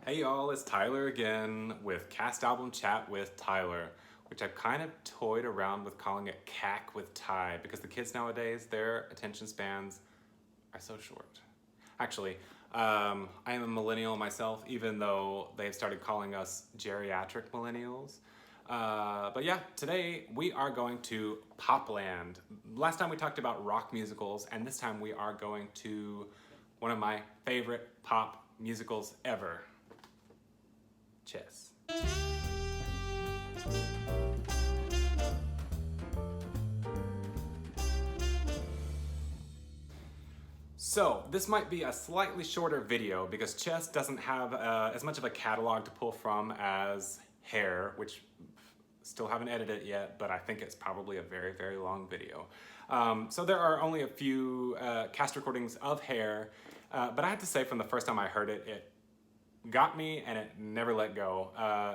Hey y'all, it's Tyler again with Cast Album Chat with Tyler, which I've kind of toyed around with calling it CAC with Ty because the kids nowadays, their attention spans are so short. Actually, I am a millennial myself, even though they've started calling us geriatric millennials. But yeah, today we are going to Popland. Last time we talked about rock musicals, and this time we are going to one of my favorite pop musicals ever, Chess. So this might be a slightly shorter video because Chess doesn't have as much of a catalog to pull from as Hair, which still haven't edited it yet, but I think it's probably a very, very long video. So there are only a few cast recordings of Hair, but I have to say from the first time I heard it, it got me and it never let go.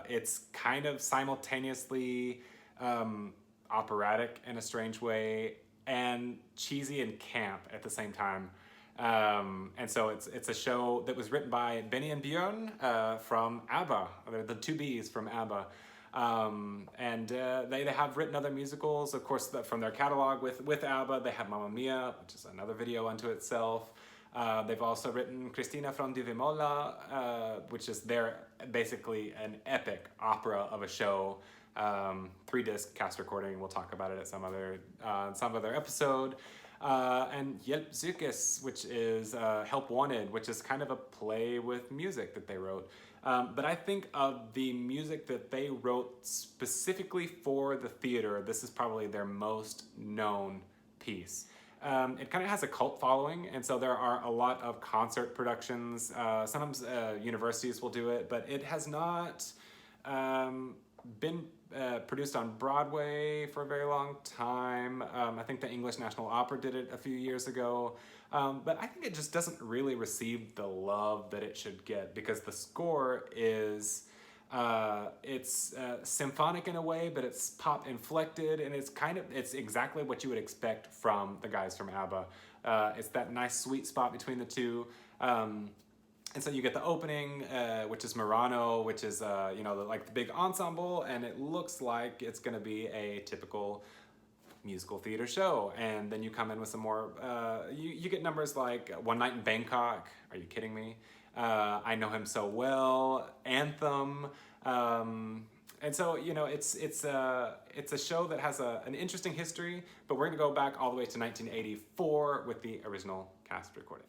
It's kind of simultaneously operatic in a strange way and cheesy and camp at the same time. And so it's a show that was written by Benny and Björn from ABBA. They're the two Bs from ABBA. And they have written other musicals, of course, from their catalog with ABBA. They have Mamma Mia, which is another video unto itself. They've also written Christina from Duvemola, which is basically an epic opera of a show. 3-disc cast recording. We'll talk about it at some other episode. And Hjälp Psykis, which is Help Wanted, which is kind of a play with music that they wrote. But I think of the music that they wrote specifically for the theater, this is probably their most known piece. It kind of has a cult following, and so there are a lot of concert productions. Sometimes universities will do it, but it has not been produced on Broadway for a very long time. I think the English National Opera did it a few years ago. But I think it just doesn't really receive the love that it should get because the score is it's symphonic in a way, but it's pop inflected, and it's exactly what you would expect from the guys from ABBA. It's that nice sweet spot between the two. And so you get the opening, which is Murano, which is like the big ensemble, and it looks like it's going to be a typical musical theater show. And then you come in with some more. You get numbers like One Night in Bangkok. Are you kidding me? I Know Him So Well, Anthem. And so it's a show that has an interesting history. But we're going to go back all the way to 1984 with the original cast recording.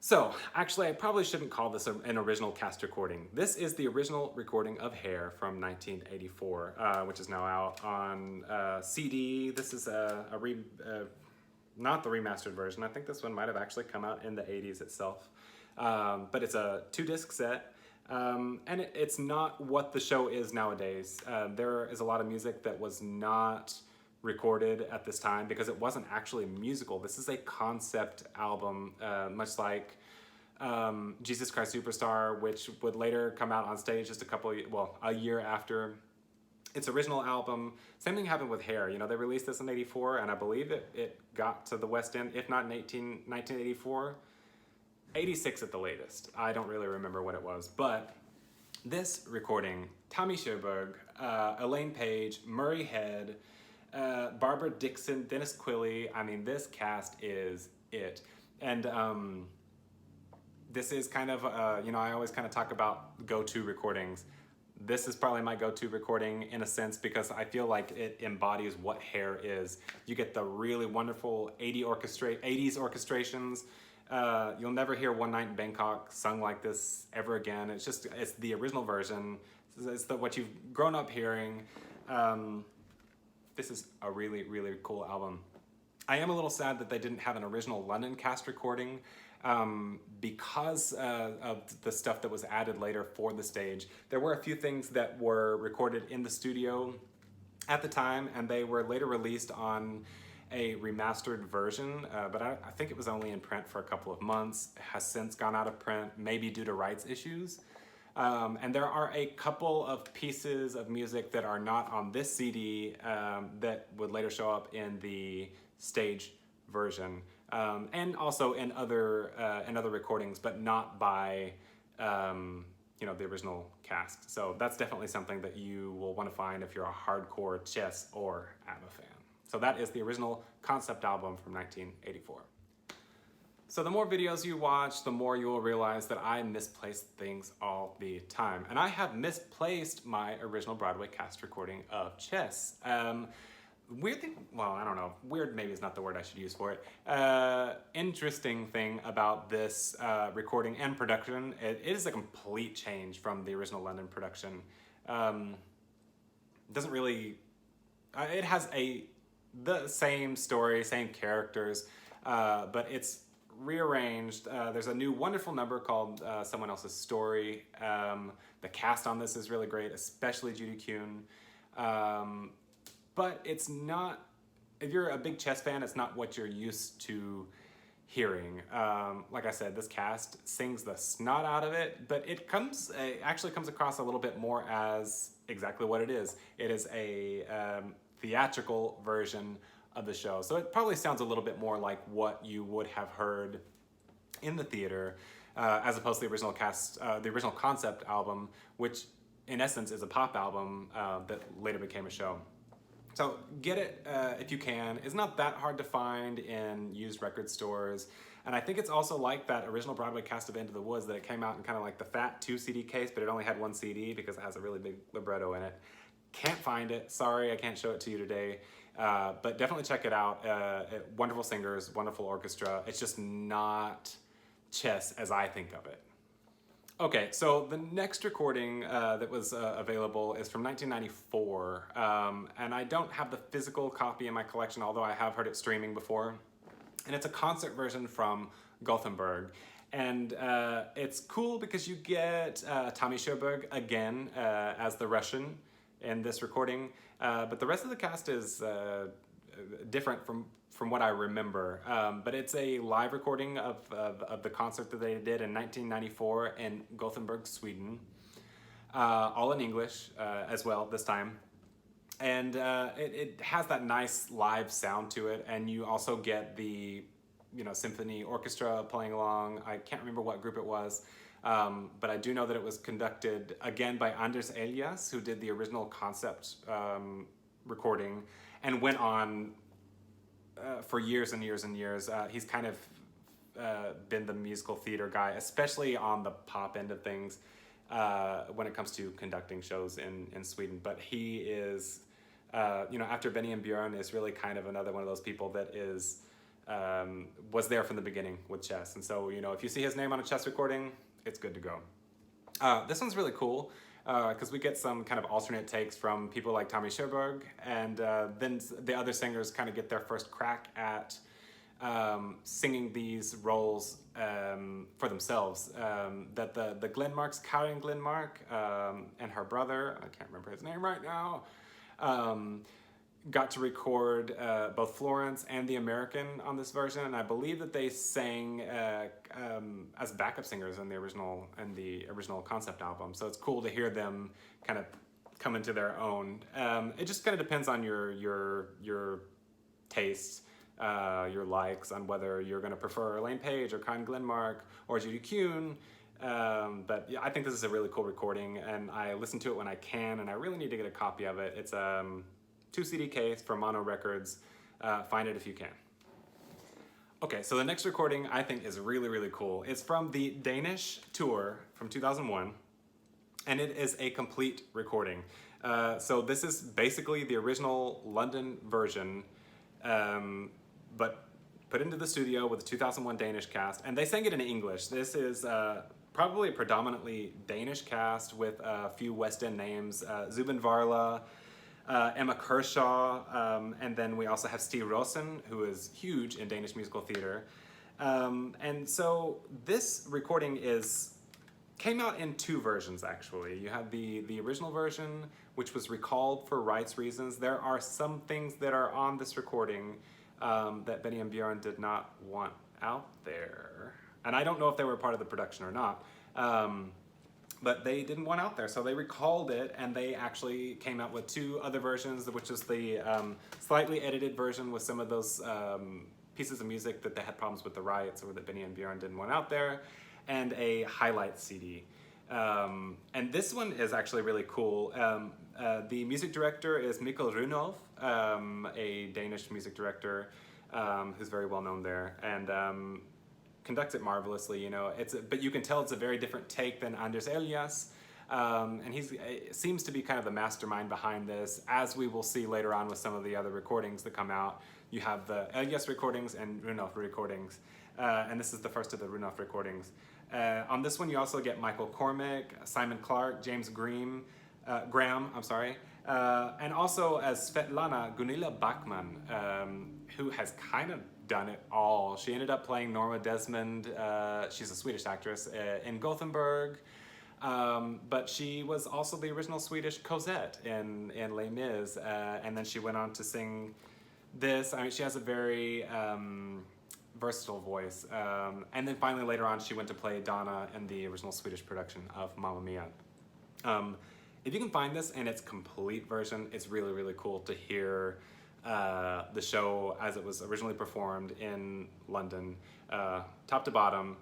So, actually, I probably shouldn't call this an original cast recording. This is the original recording of Hair from 1984, which is now out on CD. This is not the remastered version. I think this one might have actually come out in the 80s itself. But it's a 2-disc set. And it's not what the show is nowadays. There is a lot of music that was not recorded at this time because it wasn't actually musical. This is a concept album, much like Jesus Christ Superstar, which would later come out on stage just a year after its original album. Same thing happened with Hair. They released this in 84, and I believe it got to the West End, if not in 1984, 86 at the latest. I don't really remember what it was, but this recording, Tommy Sherberg, Elaine Page, Murray Head, Barbara Dixon, Dennis Quilley. I mean, this cast is it. And this is kind of, I always kind of talk about go-to recordings. This is probably my go-to recording in a sense because I feel like it embodies what Hair is. You get the really wonderful 80s orchestrations. You'll never hear One Night in Bangkok sung like this ever again. It's the original version. It's what you've grown up hearing. This is a really, really cool album. I am a little sad that they didn't have an original London cast recording because of the stuff that was added later for the stage. There were a few things that were recorded in the studio at the time, and they were later released on a remastered version, but I think it was only in print for a couple of months. It has since gone out of print, maybe due to rights issues. And there are a couple of pieces of music that are not on this CD that would later show up in the stage version, and also in other recordings, but not by you know, the original cast. So that's definitely something that you will want to find if you're a hardcore Chess or ABBA fan. So that is the original concept album from 1984. So the more videos you watch, the more you will realize that I misplace things all the time. And I have misplaced my original Broadway cast recording of Chess. Weird thing, well, I don't know, weird maybe is not the word I should use for it. Interesting thing about this recording and production, it is a complete change from the original London production. Doesn't really, it has the same story, same characters, but it's rearranged. There's a new wonderful number called Someone Else's Story. The cast on this is really great, especially Judy Kuhn. But it's not, if you're a big Chess fan, it's not what you're used to hearing. Like I said, this cast sings the snot out of it, but it actually comes across a little bit more as exactly what it is. It is a theatrical version of the show. So it probably sounds a little bit more like what you would have heard in the theater, as opposed to the original cast, the original concept album, which in essence is a pop album that later became a show. So get it if you can. It's not that hard to find in used record stores. And I think it's also like that original Broadway cast of Into the Woods, that it came out in kind of like the fat 2 CD case, but it only had 1 CD because it has a really big libretto in it. Can't find it. Sorry, I can't show it to you today. But definitely check it out. Wonderful singers, wonderful orchestra. It's just not Chess as I think of it. Okay, so the next recording that was available is from 1994, and I don't have the physical copy in my collection, although I have heard it streaming before. And it's a concert version from Gothenburg. And it's cool because you get Tommy Sjöberg again as the Russian in this recording, but the rest of the cast is different from what I remember. But it's a live recording of the concert that they did in 1994 in Gothenburg, Sweden. All in English as well this time. And it has that nice live sound to it, and you also get the symphony orchestra playing along. I can't remember what group it was, but I do know that it was conducted again by Anders Elias, who did the original concept recording and went on for years and years and years. He's kind of been the musical theater guy, especially on the pop end of things when it comes to conducting shows in Sweden. But he is, after Benny and Björn, is really kind of another one of those people that is was there from the beginning with Chess. And so, if you see his name on a Chess recording, it's good to go. This one's really cool because we get some kind of alternate takes from people like Tommy Sjöberg, and then the other singers kind of get their first crack at singing these roles for themselves. That the Glenmarks, Karin Glenmark, and her brother, I can't remember his name right now, got to record both Florence and the American on this version, and I believe that they sang as backup singers in the original concept album. So it's cool to hear them kind of come into their own. It just kind of depends on your tastes, your likes, on whether you're going to prefer Elaine Page or Karin Glenmark or Judy Kuhn. But yeah, I think this is a really cool recording, and I listen to it when I can, and I really need to get a copy of it. It's 2 CD case from Mono Records. Find it if you can. Okay, so the next recording I think is really, really cool. It's from the Danish Tour from 2001, and it is a complete recording. So this is basically the original London version, but put into the studio with the 2001 Danish cast, and they sang it in English. This is probably a predominantly Danish cast with a few West End names, Zubin Varla, Emma Kershaw, and then we also have Stig Rossen, who is huge in Danish musical theater. And so this recording came out in 2 versions, actually. You have the original version, which was recalled for rights reasons. There are some things that are on this recording that Benny and Björn did not want out there. And I don't know if they were part of the production or not. But they didn't want out there, so they recalled it, and they actually came out with 2 other versions, which is the slightly edited version with some of those pieces of music that they had problems with the rights or that Benny and Björn didn't want out there, and a highlight CD. And this one is actually really cool. The music director is Mikkel Runolf, a Danish music director who's very well known there, and conducts it marvelously. You know, but you can tell it's a very different take than Anders Elias. And he seems to be kind of the mastermind behind this, as we will see later on with some of the other recordings that come out. You have the Elias recordings and Runolf recordings, and this is the first of the Runolf recordings. On this one, you also get Michael Cormick, Simon Clark, James Graham, and also as Svetlana, Gunilla Backman, who has kind of done it all. She ended up playing Norma Desmond, she's a Swedish actress, in Gothenburg, but she was also the original Swedish Cosette in Les Mis, and then she went on to sing this. I mean, she has a very versatile voice. And then finally later on she went to play Donna in the original Swedish production of Mamma Mia. If you can find this in its complete version, it's really, really cool to hear the show as it was originally performed in London, top to bottom.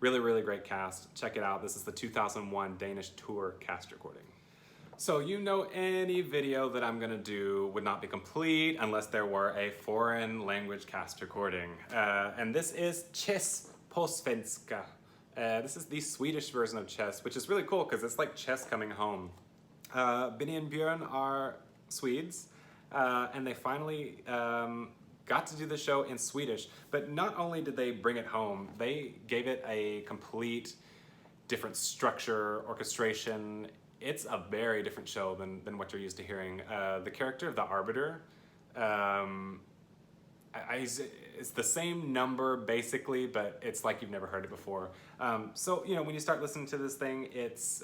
Really, really great cast. Check it out. This is the 2001 Danish Tour cast recording. So you know any video that I'm gonna do would not be complete unless there were a foreign language cast recording. And this is Chess på svenska. This is the Swedish version of Chess, which is really cool because it's like Chess coming home. Benny and Björn are Swedes, and they finally got to do the show in Swedish. But not only did they bring it home, they gave it a complete different structure, orchestration. It's a very different show than what you're used to hearing. The character of the Arbiter, it's the same number basically, but it's like you've never heard it before. So, you know, when you start listening to this thing, it's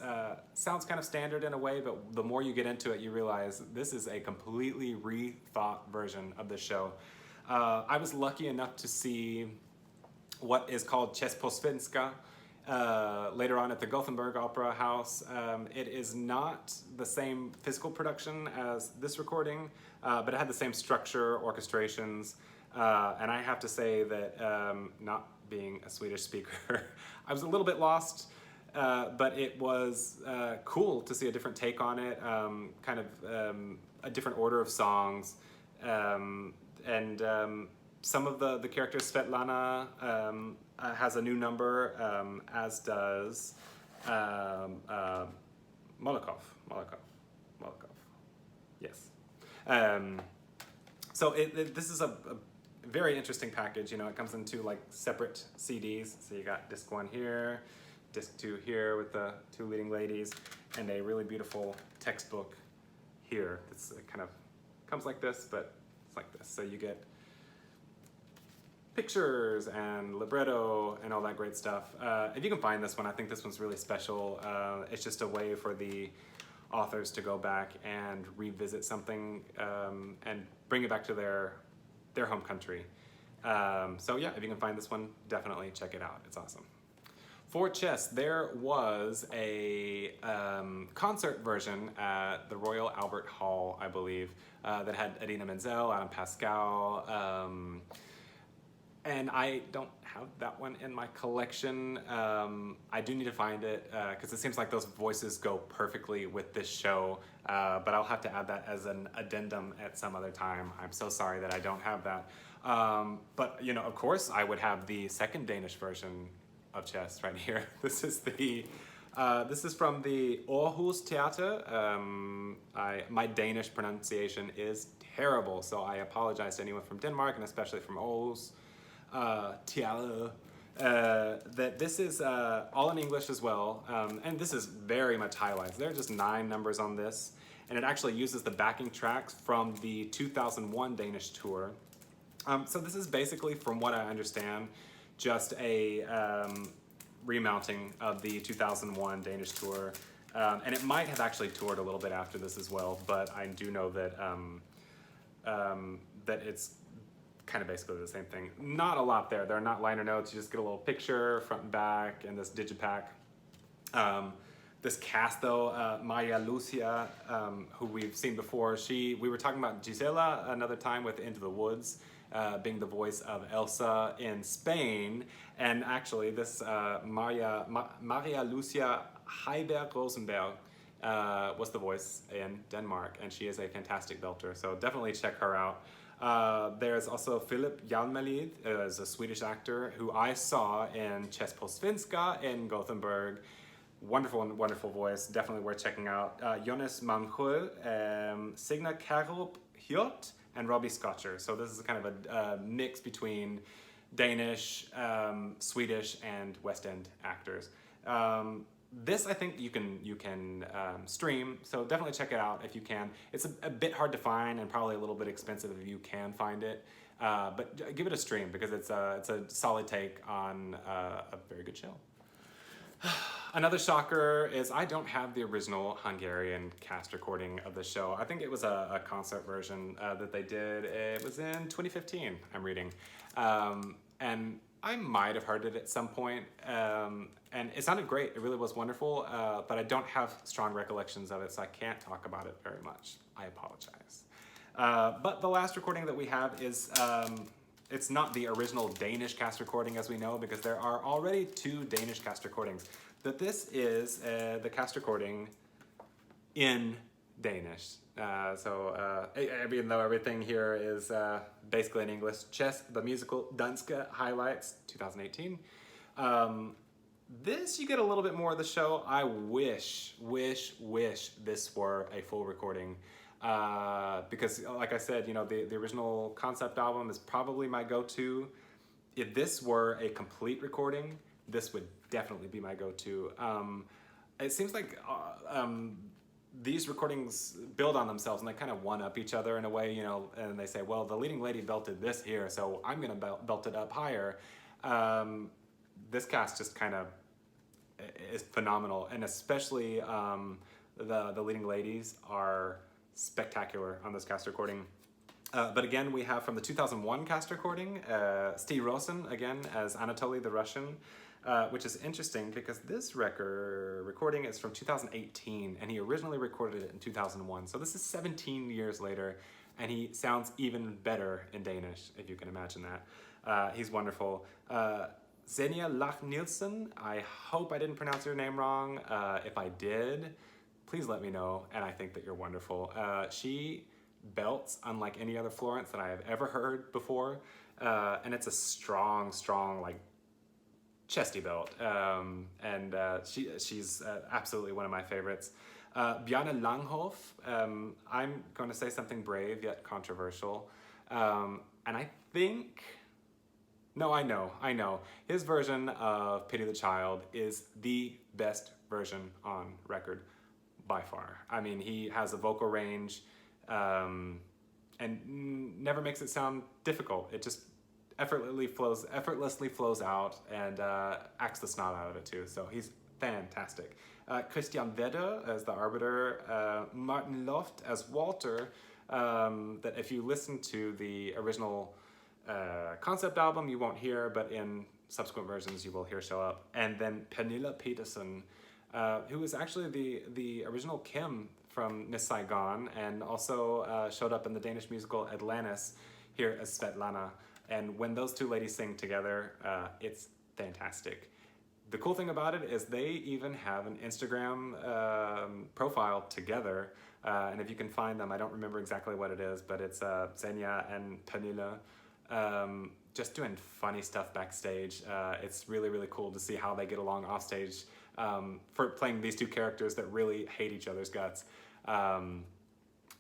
sounds kind of standard in a way, but the more you get into it, you realize this is a completely rethought version of the show. I was lucky enough to see what is called Chess på svenska later on at the Gothenburg Opera House. It is not the same physical production as this recording, but it had the same structure, orchestrations, and I have to say that not being a Swedish speaker, I was a little bit lost, but it was cool to see a different take on it, kind of a different order of songs, and some of the characters, Svetlana has a new number, as does Molokov, yes. So this is a very interesting package. You know, it comes in two like separate CDs. So you got disc 1 here, disc 2 here with the 2 leading ladies, and a really beautiful textbook here. It's kind of comes like this, but it's like this. So you get pictures and libretto and all that great stuff. If you can find this one, I think this one's really special. It's just a way for the authors to go back and revisit something and bring it back to their home country. So yeah, if you can find this one, definitely check it out. It's awesome. For Chess, there was a concert version at the Royal Albert Hall, I believe, that had Idina Menzel, Adam Pascal, and I don't have that one in my collection. I do need to find it because it seems like those voices go perfectly with this show, but I'll have to add that as an addendum at some other time. I'm so sorry that I don't have that. But you know, of course, I would have the second Danish version of Chess right here. This is from the Aarhus Theater. My Danish pronunciation is terrible, so I apologize to anyone from Denmark and especially from Aarhus. That this is all in English as well, and this is very much highlights. There are just 9 numbers on this, and it actually uses the backing tracks from the 2001 Danish Tour. So this is basically, from what I understand, just a remounting of the 2001 Danish Tour, and it might have actually toured a little bit after this as well, but I do know that that it's kind of basically the same thing. Not a lot there. There are not liner notes. You just get a little picture, front and back, and this digipack. This cast though, Maria Lucia, who we've seen before, we were talking about Gisela another time with Into the Woods, being the voice of Elsa in Spain. And actually, this Maria Lucia Heiberg Rosenberg was the voice in Denmark, and she is a fantastic belter, so definitely check her out. There's also Philip Hjalmelid, as a Swedish actor who I saw in Chess på Svenska in Gothenburg. Wonderful, wonderful voice, definitely worth checking out. Jonas Malmsjö, Signa Karup Hjort, and Robbie Scotcher. So this is kind of a mix between Danish, Swedish, and West End actors. This I think you can stream, so definitely check it out if you can. It's a bit hard to find and probably a little bit expensive if you can find it, but give it a stream because it's a solid take on a very good show. Another shocker is I don't have the original Hungarian cast recording of the show. I think it was a concert version that they did. It was in 2015, I'm reading. And I might have heard it at some point, and it sounded great. It really was wonderful, but I don't have strong recollections of it, so I can't talk about it very much. I apologize. But the last recording that we have is, it's not the original Danish cast recording as we know, because there are already 2 Danish cast recordings. But this is the cast recording in Danish. Even though everything here is basically in English, Chess, the musical Danske highlights 2018. This, you get a little bit more of the show. I wish this were a full recording. Because like I said, you know, the original concept album is probably my go-to. If this were a complete recording, this would definitely be my go-to. It seems like these recordings build on themselves and they kind of one-up each other in a way, you know, and they say, well, the leading lady belted this here, so I'm gonna belt it up higher. This cast just kind of is phenomenal, and especially the leading ladies are spectacular on this cast recording. But again, we have from the 2001 cast recording, Stig Rosen again as Anatoly the Russian, which is interesting because this recording is from 2018 and he originally recorded it in 2001. So this is 17 years later and he sounds even better in Danish, if you can imagine that. He's wonderful. Xenia Lach Nielsen, I hope I didn't pronounce your name wrong. If I did, please let me know, and I think that you're wonderful. She belts unlike any other Florence that I have ever heard before, and it's a strong, like, chesty belt, and she's absolutely one of my favorites. Bjarne Langhoff, I'm going to say something brave yet controversial, and I think... No, I know. His version of Pity the Child is the best version on record by far. I mean, he has a vocal range and never makes it sound difficult. It just effortlessly flows out and acts the snot out of it too. So he's fantastic. Christian Vedder as the Arbiter, Martin Loft as Walter, that if you listen to the original concept album you won't hear, but in subsequent versions you will hear show up. And then Pernilla Peterson, who is actually the original Kim from Miss Saigon, and also showed up in the Danish musical Atlantis here as Svetlana. And when those 2 ladies sing together, it's fantastic. The cool thing about it is they even have an Instagram profile together, and if you can find them, I don't remember exactly what it is, but it's Xenia and Pernilla just doing funny stuff backstage. It's really cool to see how they get along off stage for playing these 2 characters that really hate each other's guts.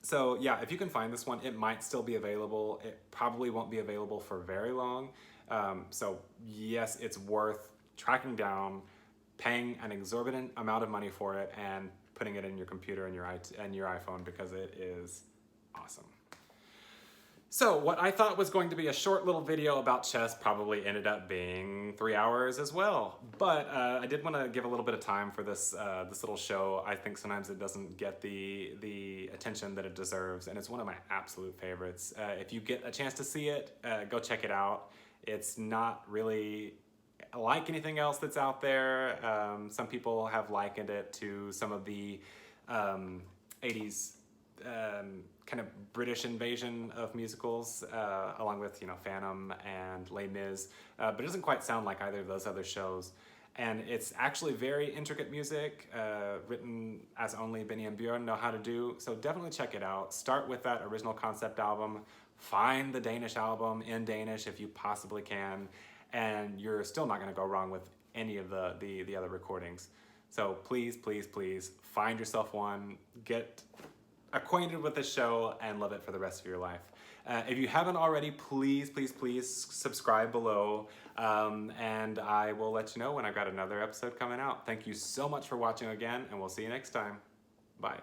So yeah, if you can find this one, it might still be available. It probably won't be available for very long. So yes, it's worth tracking down, paying an exorbitant amount of money for it, and putting it in your computer and your iPhone, because it is awesome. So what I thought was going to be a short little video about chess probably ended up being 3 hours as well. But I did want to give a little bit of time for this this little show. I think sometimes it doesn't get the attention that it deserves, and it's one of my absolute favorites. If you get a chance to see it, go check it out. It's not really like anything else that's out there. Some people have likened it to some of the 80s kind of British invasion of musicals, along with, you know, Phantom and Les Mis, but it doesn't quite sound like either of those other shows. And it's actually very intricate music, written as only Benny and Björn know how to do, so definitely check it out. Start with that original concept album, find the Danish album in Danish if you possibly can, and you're still not gonna go wrong with any of the other recordings. So please, please, please find yourself one, get acquainted with the show, and love it for the rest of your life. If you haven't already, please, please, please subscribe below, and I will let you know when I've got another episode coming out. Thank you so much for watching again, and we'll see you next time. Bye.